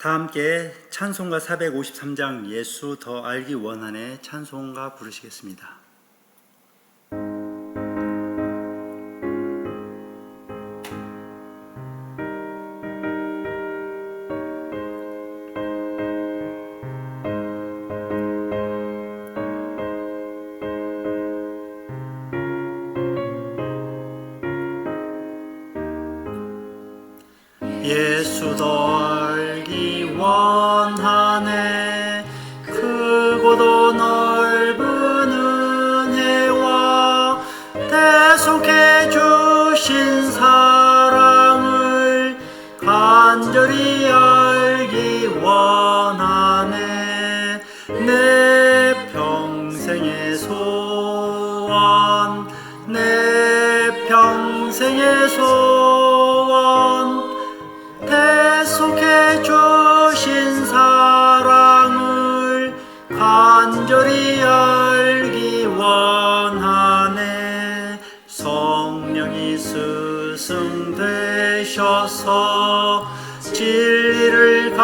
다 함께 찬송가 453장 예수 더 알기 원하네 찬송가 부르시겠습니다. 예수 더 알기 원하네. 크고도 넓은 은혜와 대속해 주신 사랑을 간절히 알기 원하네. 내 평생의 소원, 내 평생의 소원, 대속해 주신 사랑을 간절히 알기 원하네. 성령이 스승되셔서 진리를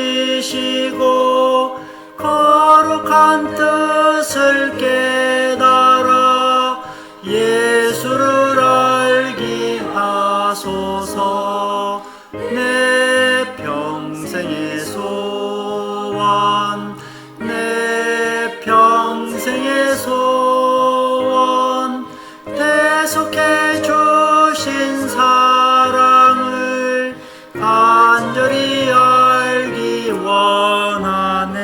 가르치시고 거룩한 뜻을 깨달아 예수를 알게 하소서. 내 평생의 소원, 내 평생의 소원, 대속해 주신 사랑을 간절히 알기 원하네.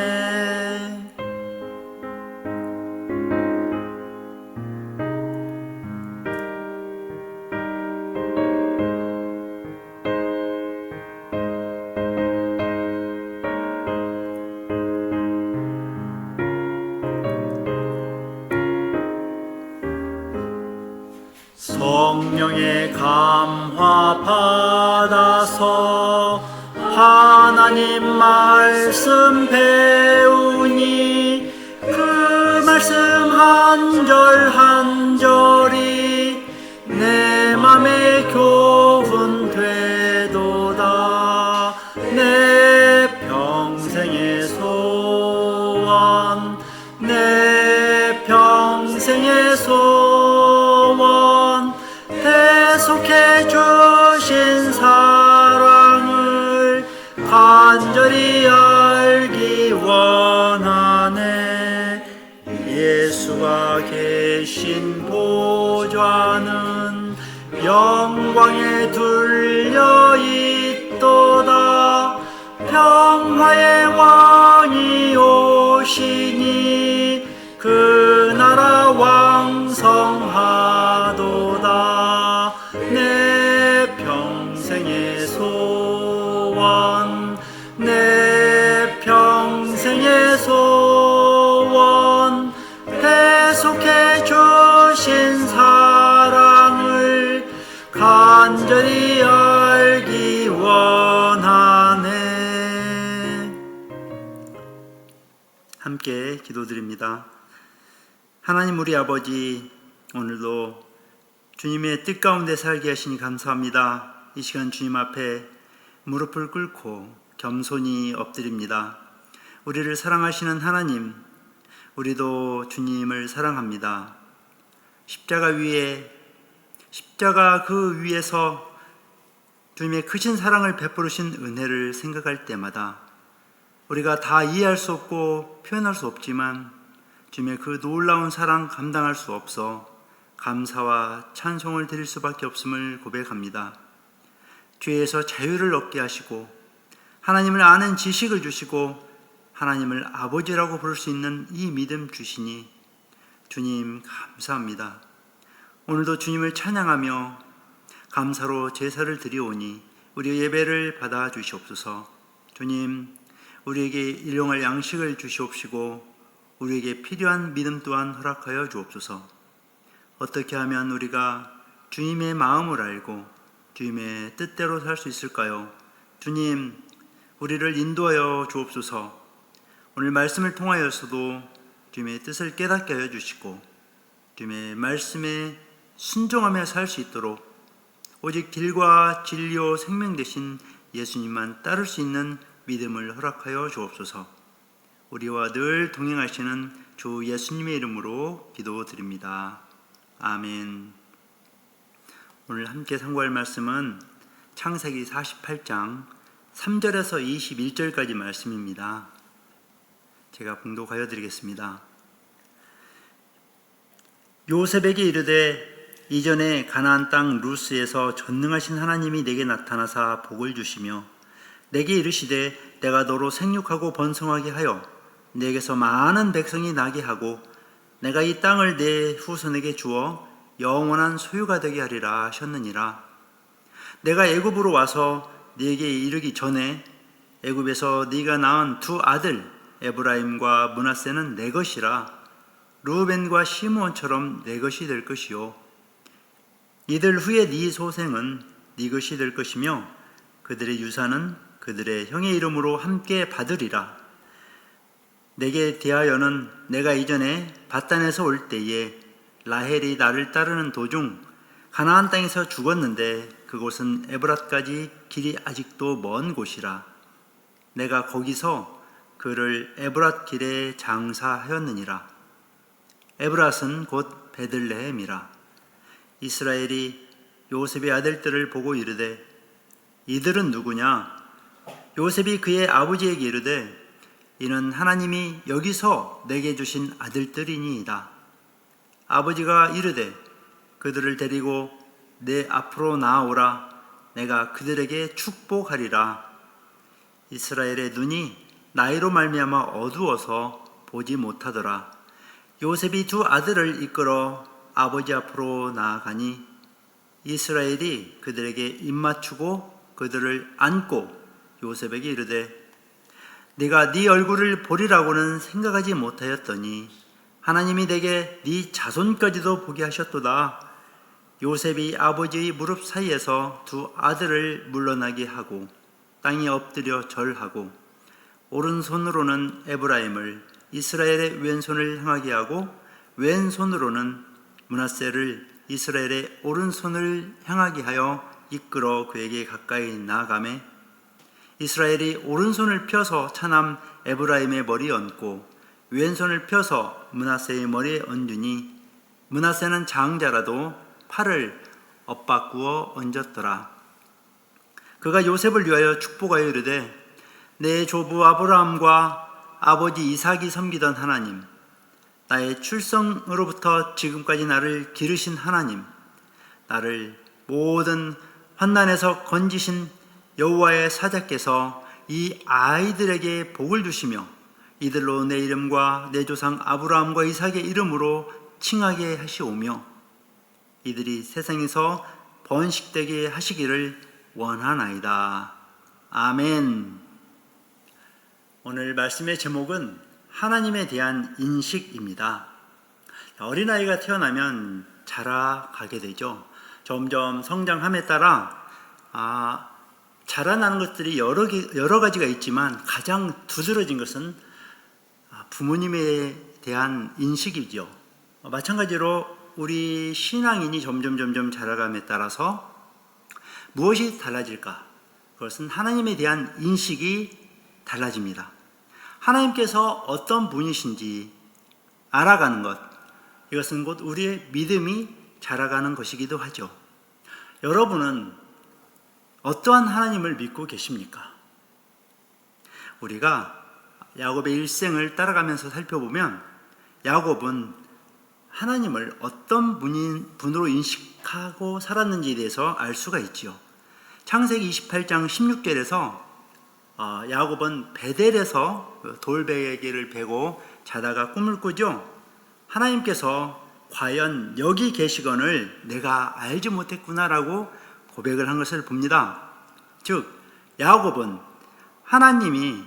성령의 감화 받아서 하나님 말씀 배우니 그 말씀 한 절 한 절이 내 맘에 교훈 되도다. 내 평생의 소원, 내 평생의 소원, 대속해 주신 사랑을 간절히 알기 원하네. 예수가 계신 보좌는 영광에 둘려 있도다. 평화의 왕이 오시니 그 나라 왕성하도다. 내 평생의 소원, 내 평생의 소원, 대속해 주신 사랑을 간절히 알기 원하네. 함께 기도드립니다. 하나님 우리 아버지, 오늘도 주님의 뜻 가운데 살게 하시니 감사합니다. 이 시간 주님 앞에 무릎을 꿇고 겸손히 엎드립니다. 우리를 사랑하시는 하나님, 우리도 주님을 사랑합니다. 십자가 그 위에서 주님의 크신 사랑을 베푸신 은혜를 생각할 때마다 우리가 다 이해할 수 없고 표현할 수 없지만 주님의 그 놀라운 사랑 감당할 수 없어 감사와 찬송을 드릴 수밖에 없음을 고백합니다. 죄에서 자유를 얻게 하시고 하나님을 아는 지식을 주시고 하나님을 아버지라고 부를 수 있는 이 믿음 주시니 주님 감사합니다. 오늘도 주님을 찬양하며 감사로 제사를 드리오니 우리의 예배를 받아 주시옵소서. 주님, 우리에게 일용할 양식을 주시옵시고 우리에게 필요한 믿음 또한 허락하여 주옵소서. 어떻게 하면 우리가 주님의 마음을 알고 주님의 뜻대로 살 수 있을까요? 주님, 우리를 인도하여 주옵소서. 오늘 말씀을 통하여서도 주님의 뜻을 깨닫게 하여 주시고 주님의 말씀에 순종하며 살 수 있도록 오직 길과 진리요 생명 되신 예수님만 따를 수 있는 믿음을 허락하여 주옵소서. 우리와 늘 동행하시는 주 예수님의 이름으로 기도드립니다. 아멘. 오늘 함께 상고할 말씀은 창세기 48장 3절에서 21절까지 말씀입니다. 제가 봉독하여 드리겠습니다. 요셉에게 이르되 이전에 가나안 땅 루스에서 전능하신 하나님이 내게 나타나사 복을 주시며 내게 이르시되 내가 너로 생육하고 번성하게 하여 내게서 많은 백성이 나게 하고 내가 이 땅을 내 후손에게 주어 영원한 소유가 되게 하리라 하셨느니라. 내가 애굽으로 와서 네게 이르기 전에 애굽에서 네가 낳은 두 아들 에브라임과 므낫세는 내 것이라. 르우벤과 시므온처럼 내 것이 될 것이요 이들 후에 네 소생은 네 것이 될 것이며 그들의 유산은 그들의 형의 이름으로 함께 받으리라. 내게 대하여는 내가 이전에 밧단에서 올 때에 라헬이 나를 따르는 도중 가나안 땅에서 죽었는데 그곳은 에브랏까지 길이 아직도 먼 곳이라. 내가 거기서 그를 에브랏 길에 장사하였느니라. 에브랏은 곧 베들레헴이라. 이스라엘이 요셉의 아들들을 보고 이르되 이들은 누구냐? 요셉이 그의 아버지에게 이르되 이는 하나님이 여기서 내게 주신 아들들이니이다. 아버지가 이르되 그들을 데리고 내 앞으로 나아오라. 내가 그들에게 축복하리라. 이스라엘의 눈이 나이로 말미암아 어두워서 보지 못하더라. 요셉이 두 아들을 이끌어 아버지 앞으로 나아가니 이스라엘이 그들에게 입맞추고 그들을 안고 요셉에게 이르되 네가 네 얼굴을 보리라고는 생각하지 못하였더니 하나님이 내게 네 자손까지도 보게 하셨도다. 요셉이 아버지의 무릎 사이에서 두 아들을 물러나게 하고 땅에 엎드려 절하고 오른손으로는 에브라임을 이스라엘의 왼손을 향하게 하고 왼손으로는 므낫세를 이스라엘의 오른손을 향하게 하여 이끌어 그에게 가까이 나아가매 이스라엘이 오른손을 펴서 차남 에브라임의 머리에 얹고 왼손을 펴서 므낫세의 머리에 얹으니 므낫세는 장자라도 팔을 엇바꾸어 얹었더라. 그가 요셉을 위하여 축복하여 이르되 내 조부 아브라함과 아버지 이삭이 섬기던 하나님, 나의 출생으로부터 지금까지 나를 기르신 하나님, 나를 모든 환난에서 건지신 여호와의 사자께서 이 아이들에게 복을 주시며 이들로 내 이름과 내 조상 아브라함과 이삭의 이름으로 칭하게 하시오며 이들이 세상에서 번식되게 하시기를 원하나이다. 아멘. 오늘 말씀의 제목은 하나님에 대한 인식입니다. 어린아이가 태어나면 자라가게 되죠. 점점 성장함에 따라 자라나는 것들이 여러 가지가 있지만 가장 두드러진 것은 부모님에 대한 인식이죠. 마찬가지로 우리 신앙인이 점점 자라감에 따라서 무엇이 달라질까? 그것은 하나님에 대한 인식이 달라집니다. 하나님께서 어떤 분이신지 알아가는 것, 이것은 곧 우리의 믿음이 자라가는 것이기도 하죠. 여러분은 어떠한 하나님을 믿고 계십니까? 우리가 야곱의 일생을 따라가면서 살펴보면 야곱은 하나님을 어떤 분으로 인식하고 살았는지에 대해서 알 수가 있지요. 창세기 28장 16절에서 야곱은 베델에서 돌베개를 베고 자다가 꿈을 꾸죠. 하나님께서 과연 여기 계시거늘 내가 알지 못했구나라고 고백을 한 것을 봅니다. 즉 야곱은 하나님이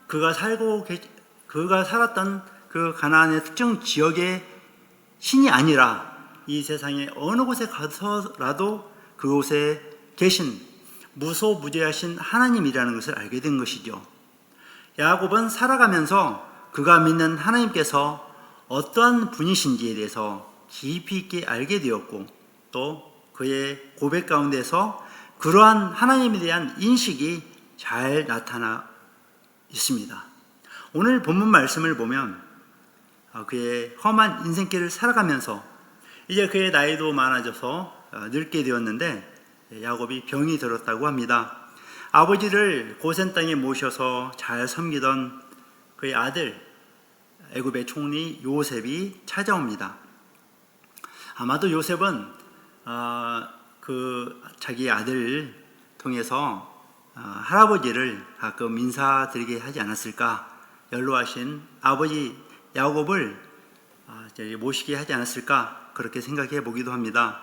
그가 살았던 그 가나안의 특정 지역의 신이 아니라 이 세상의 어느 곳에 가서라도 그곳에 계신 무소무제하신 하나님이라는 것을 알게 된 것이죠. 야곱은 살아가면서 그가 믿는 하나님께서 어떠한 분이신지에 대해서 깊이 있게 알게 되었고 또 그의 고백 가운데서 그러한 하나님에 대한 인식이 잘 나타나 있습니다. 오늘 본문 말씀을 보면 그의 험한 인생길을 살아가면서 이제 그의 나이도 많아져서 늙게 되었는데 야곱이 병이 들었다고 합니다. 아버지를 고센 땅에 모셔서 잘 섬기던 그의 아들 애굽의 총리 요셉이 찾아옵니다. 아마도 요셉은 자기 아들을 통해서 할아버지를 가끔 인사드리게 하지 않았을까, 연로하신 아버지 야곱을 모시게 하지 않았을까, 그렇게 생각해 보기도 합니다.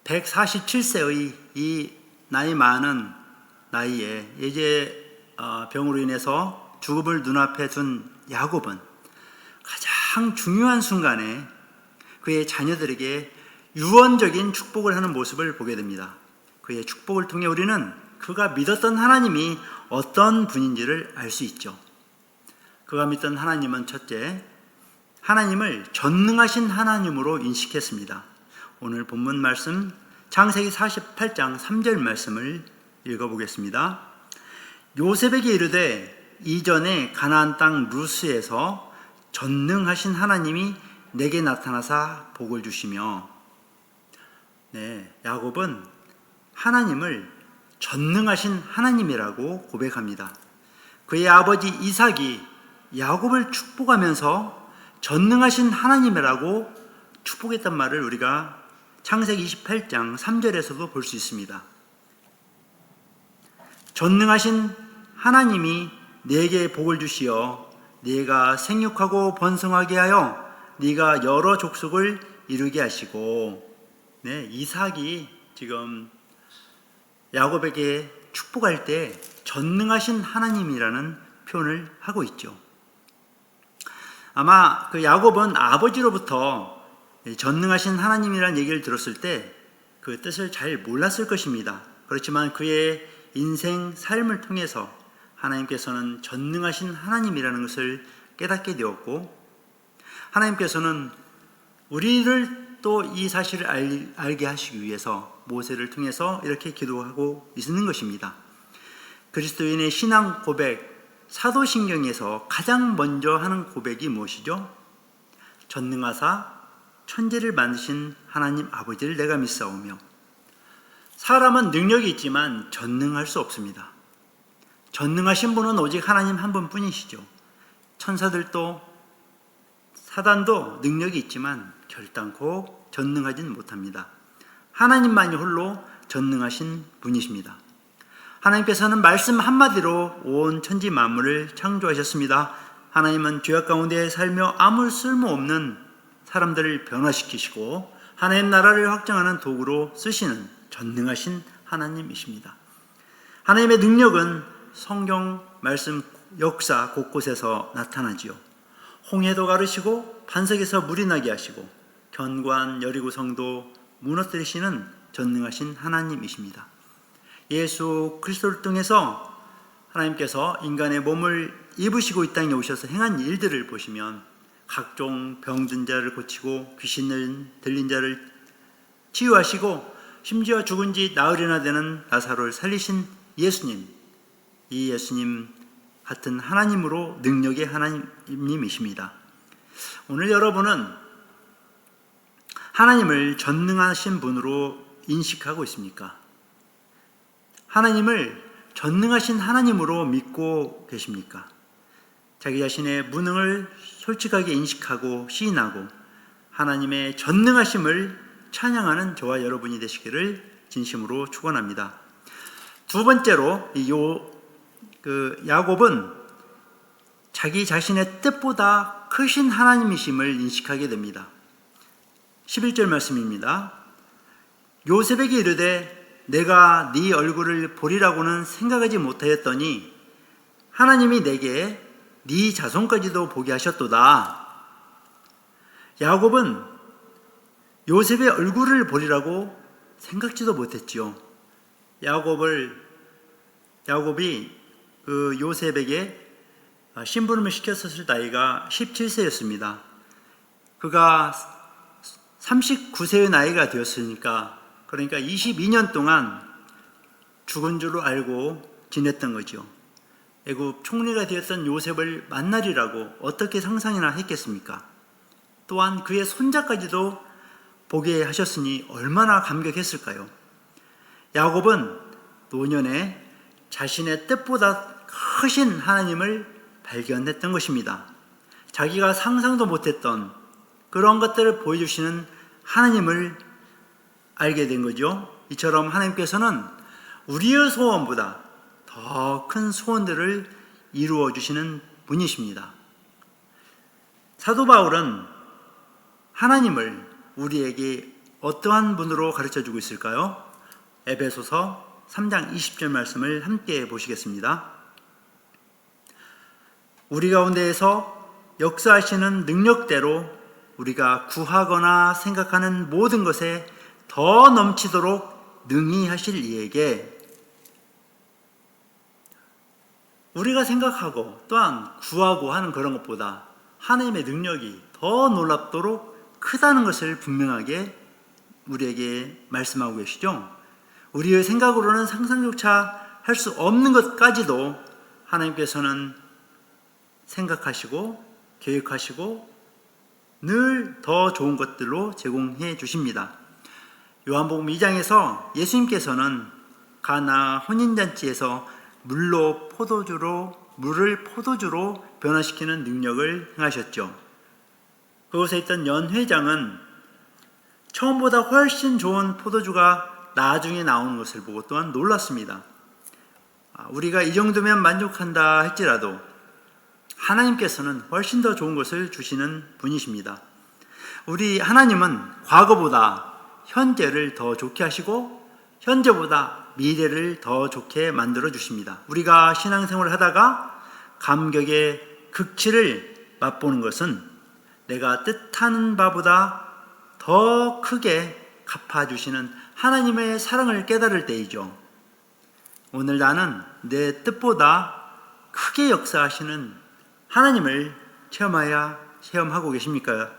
147세의 이 나이 많은 나이에 이제 병으로 인해서 죽음을 눈앞에 둔 야곱은 가장 중요한 순간에 그의 자녀들에게 유언적인 축복을 하는 모습을 보게 됩니다. 그의 축복을 통해 우리는 그가 믿었던 하나님이 어떤 분인지를 알 수 있죠. 그가 믿던 하나님은 첫째, 하나님을 전능하신 하나님으로 인식했습니다. 오늘 본문 말씀 창세기 48장 3절 말씀을 읽어보겠습니다. 요셉에게 이르되 이전에 가나안 땅 루스에서 전능하신 하나님이 내게 나타나사 복을 주시며, 야곱은 하나님을 전능하신 하나님이라고 고백합니다. 그의 아버지 이삭이 야곱을 축복하면서 전능하신 하나님이라고 축복했단 말을 우리가 창세기 28장 3절에서도 볼 수 있습니다. 전능하신 하나님이 네게 복을 주시어 네가 생육하고 번성하게 하여 네가 여러 족속을 이루게 하시고, 이삭이 지금 야곱에게 축복할 때 전능하신 하나님이라는 표현을 하고 있죠. 아마 그 야곱은 아버지로부터 전능하신 하나님이라는 얘기를 들었을 때 그 뜻을 잘 몰랐을 것입니다. 그렇지만 그의 인생 삶을 통해서 하나님께서는 전능하신 하나님이라는 것을 깨닫게 되었고, 하나님께서는 우리를 또 이 사실을 알게 하시기 위해서 모세를 통해서 이렇게 기도하고 있는 것입니다. 그리스도인의 신앙 고백, 사도신경에서 가장 먼저 하는 고백이 무엇이죠? 전능하사 천지를 만드신 하나님 아버지를 내가 믿사오며. 사람은 능력이 있지만 전능할 수 없습니다. 전능하신 분은 오직 하나님 한 분뿐이시죠. 천사들도 사단도 능력이 있지만 결단코 전능하진 못합니다. 하나님만이 홀로 전능하신 분이십니다. 하나님께서는 말씀 한마디로 온 천지 만물을 창조하셨습니다. 하나님은 죄악 가운데 살며 아무 쓸모없는 사람들을 변화시키시고 하나님 나라를 확장하는 도구로 쓰시는 전능하신 하나님이십니다. 하나님의 능력은 성경 말씀 역사 곳곳에서 나타나지요. 홍해도 가르시고 반석에서 물이 나게 하시고 견고한 여리고 성도 무너뜨리시는 전능하신 하나님이십니다. 예수 그리스도를 통해서 하나님께서 인간의 몸을 입으시고 이 땅에 오셔서 행한 일들을 보시면 각종 병든 자를 고치고 귀신 들린 자를 치유하시고 심지어 죽은 지 나흘이나 되는 나사로를 살리신 예수님, 이 예수님 같은 하나님으로 능력의 하나님이십니다. 오늘 여러분은 하나님을 전능하신 분으로 인식하고 있습니까? 하나님을 전능하신 하나님으로 믿고 계십니까? 자기 자신의 무능을 솔직하게 인식하고 시인하고 하나님의 전능하심을 찬양하는 저와 여러분이 되시기를 진심으로 축원합니다. 두 번째로 야곱은 자기 자신의 뜻보다 크신 하나님이심을 인식하게 됩니다. 11절 말씀입니다. 요셉에게 이르되 내가 네 얼굴을 보리라고는 생각하지 못하였더니 하나님이 내게 네 자손까지도 보게 하셨도다. 야곱은 요셉의 얼굴을 보리라고 생각지도 못했지요. 야곱이 그 요셉에게 심부름을 시켰었을 나이가 17세였습니다. 그가 39세의 나이가 되었으니까, 그러니까 22년 동안 죽은 줄로 알고 지냈던 거죠. 애굽 총리가 되었던 요셉을 만나리라고 어떻게 상상이나 했겠습니까? 또한 그의 손자까지도 보게 하셨으니 얼마나 감격했을까요? 야곱은 노년에 자신의 뜻보다 크신 하나님을 발견했던 것입니다. 자기가 상상도 못했던 그런 것들을 보여주시는 하나님을 알게 된 거죠. 이처럼 하나님께서는 우리의 소원보다 더 큰 소원들을 이루어 주시는 분이십니다. 사도 바울은 하나님을 우리에게 어떠한 분으로 가르쳐 주고 있을까요? 에베소서 3장 20절 말씀을 함께 보시겠습니다. 우리 가운데에서 역사하시는 능력대로 우리가 구하거나 생각하는 모든 것에 더 넘치도록 능히 하실 이에게, 우리가 생각하고 또한 구하고 하는 그런 것보다 하나님의 능력이 더 놀랍도록 크다는 것을 분명하게 우리에게 말씀하고 계시죠. 우리의 생각으로는 상상조차 할 수 없는 것까지도 하나님께서는 생각하시고 계획하시고 늘 더 좋은 것들로 제공해 주십니다. 요한복음 2장에서 예수님께서는 가나 혼인잔치에서 물을 포도주로 변화시키는 능력을 행하셨죠. 그곳에 있던 연회장은 처음보다 훨씬 좋은 포도주가 나중에 나오는 것을 보고 또한 놀랐습니다. 우리가 이 정도면 만족한다 할지라도 하나님께서는 훨씬 더 좋은 것을 주시는 분이십니다. 우리 하나님은 과거보다 현재를 더 좋게 하시고 현재보다 미래를 더 좋게 만들어 주십니다. 우리가 신앙생활을 하다가 감격의 극치를 맛보는 것은 내가 뜻하는 바보다 더 크게 갚아주시는 하나님의 사랑을 깨달을 때이죠. 오늘 나는 내 뜻보다 크게 역사하시는 하나님을 체험하고 계십니까?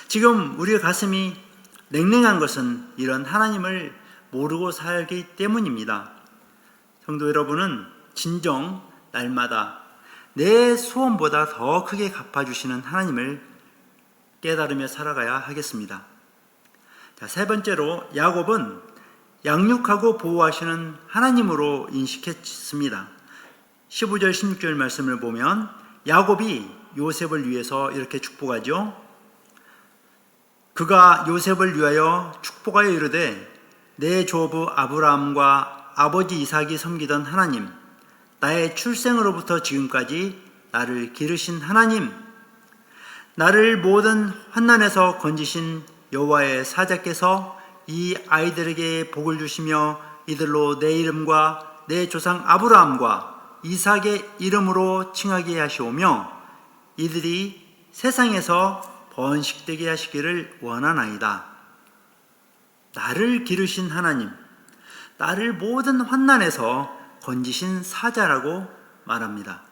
지금 우리의 가슴이 냉랭한 것은 이런 하나님을 모르고 살기 때문입니다. 성도 여러분은 진정 날마다 내 소원보다 더 크게 갚아주시는 하나님을 깨달으며 살아가야 하겠습니다. 자, 세 번째로 야곱은 양육하고 보호하시는 하나님으로 인식했습니다. 15절 16절 말씀을 보면 야곱이 요셉을 위해서 이렇게 축복하죠. 그가 요셉을 위하여 축복하여 이르되 내 조부 아브라함과 아버지 이삭이 섬기던 하나님, 나의 출생으로부터 지금까지 나를 기르신 하나님, 나를 모든 환난에서 건지신 여호와의 사자께서 이 아이들에게 복을 주시며 이들로 내 이름과 내 조상 아브라함과 이삭의 이름으로 칭하게 하시오며 이들이 세상에서 번식되게 하시기를 원하나이다. 나를 기르신 하나님, 나를 모든 환난에서 건지신 사자라고 말합니다.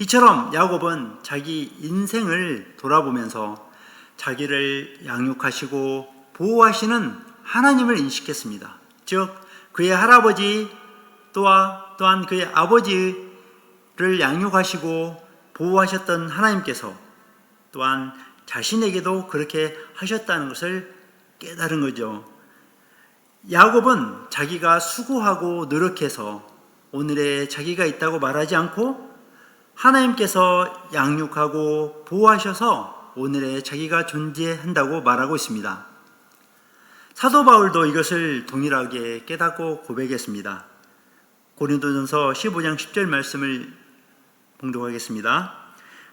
이처럼 야곱은 자기 인생을 돌아보면서 자기를 양육하시고 보호하시는 하나님을 인식했습니다. 즉 그의 할아버지 또한 그의 아버지를 양육하시고 보호하셨던 하나님께서 또한 자신에게도 그렇게 하셨다는 것을 깨달은 거죠. 야곱은 자기가 수고하고 노력해서 오늘의 자기가 있다고 말하지 않고 하나님께서 양육하고 보호하셔서 오늘의 자기가 존재한다고 말하고 있습니다. 사도 바울도 이것을 동일하게 깨닫고 고백했습니다. 고린도전서 15장 10절 말씀을 봉독하겠습니다.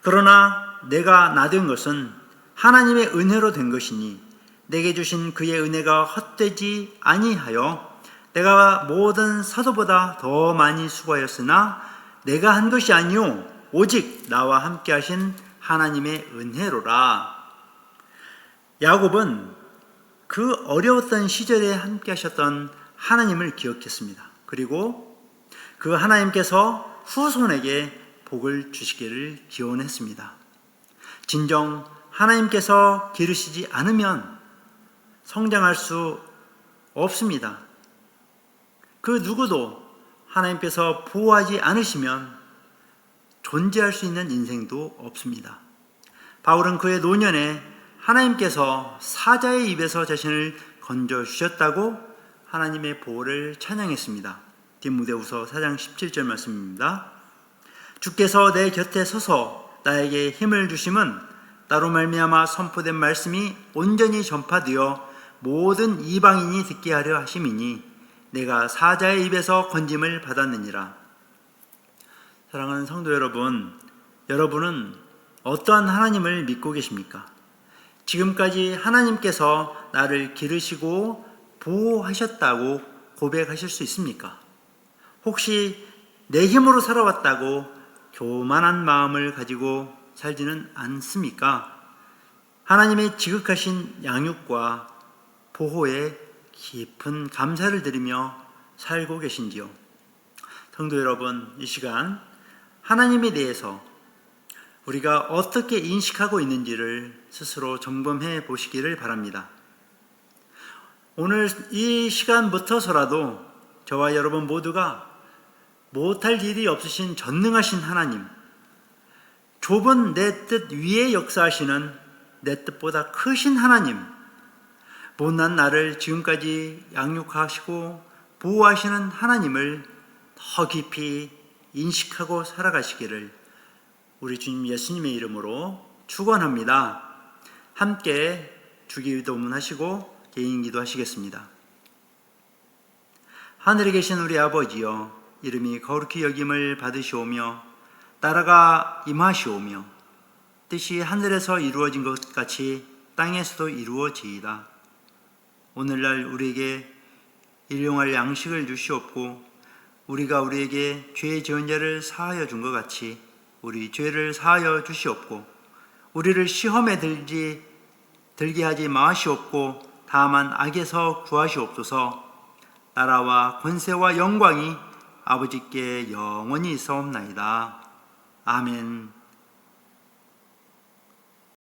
그러나 내가 나된 것은 하나님의 은혜로 된 것이니 내게 주신 그의 은혜가 헛되지 아니하여 내가 모든 사도보다 더 많이 수고하였으나 내가 한 것이 아니요 오직 나와 함께 하신 하나님의 은혜로라. 야곱은 그 어려웠던 시절에 함께 하셨던 하나님을 기억했습니다. 그리고 그 하나님께서 후손에게 복을 주시기를 기원했습니다. 진정 하나님께서 기르시지 않으면 성장할 수 없습니다. 그 누구도 하나님께서 보호하지 않으시면 존재할 수 있는 인생도 없습니다. 바울은 그의 노년에 하나님께서 사자의 입에서 자신을 건져주셨다고 하나님의 보호를 찬양했습니다. 디모데후서 4장 17절 말씀입니다. 주께서 내 곁에 서서 나에게 힘을 주심은 나로 말미암아 선포된 말씀이 온전히 전파되어 모든 이방인이 듣게 하려 하심이니 내가 사자의 입에서 건짐을 받았느니라. 사랑하는 성도 여러분, 여러분은 어떠한 하나님을 믿고 계십니까? 지금까지 하나님께서 나를 기르시고 보호하셨다고 고백하실 수 있습니까? 혹시 내 힘으로 살아왔다고 교만한 마음을 가지고 살지는 않습니까? 하나님의 지극하신 양육과 보호에 깊은 감사를 드리며 살고 계신지요? 성도 여러분, 이 시간 하나님에 대해서 우리가 어떻게 인식하고 있는지를 스스로 점검해 보시기를 바랍니다. 오늘 이 시간부터서라도 저와 여러분 모두가 못할 일이 없으신 전능하신 하나님, 좁은 내 뜻 위에 역사하시는 내 뜻보다 크신 하나님, 못난 나를 지금까지 양육하시고 보호하시는 하나님을 더 깊이 인식하고 살아가시기를 우리 주님 예수님의 이름으로 축원합니다. 함께 주기도문 하시고 개인기도 하시겠습니다. 하늘에 계신 우리 아버지여, 이름이 거룩히 여김을 받으시오며 나라가 임하시오며 뜻이 하늘에서 이루어진 것 같이 땅에서도 이루어지이다. 오늘날 우리에게 일용할 양식을 주시옵고 우리가 우리에게 죄 지은 자를 사하여 준 것 같이 우리 죄를 사하여 주시옵고 우리를 시험에 들게 하지 마시옵고 다만 악에서 구하시옵소서. 나라와 권세와 영광이 아버지께 영원히 있사옵나이다. 아멘.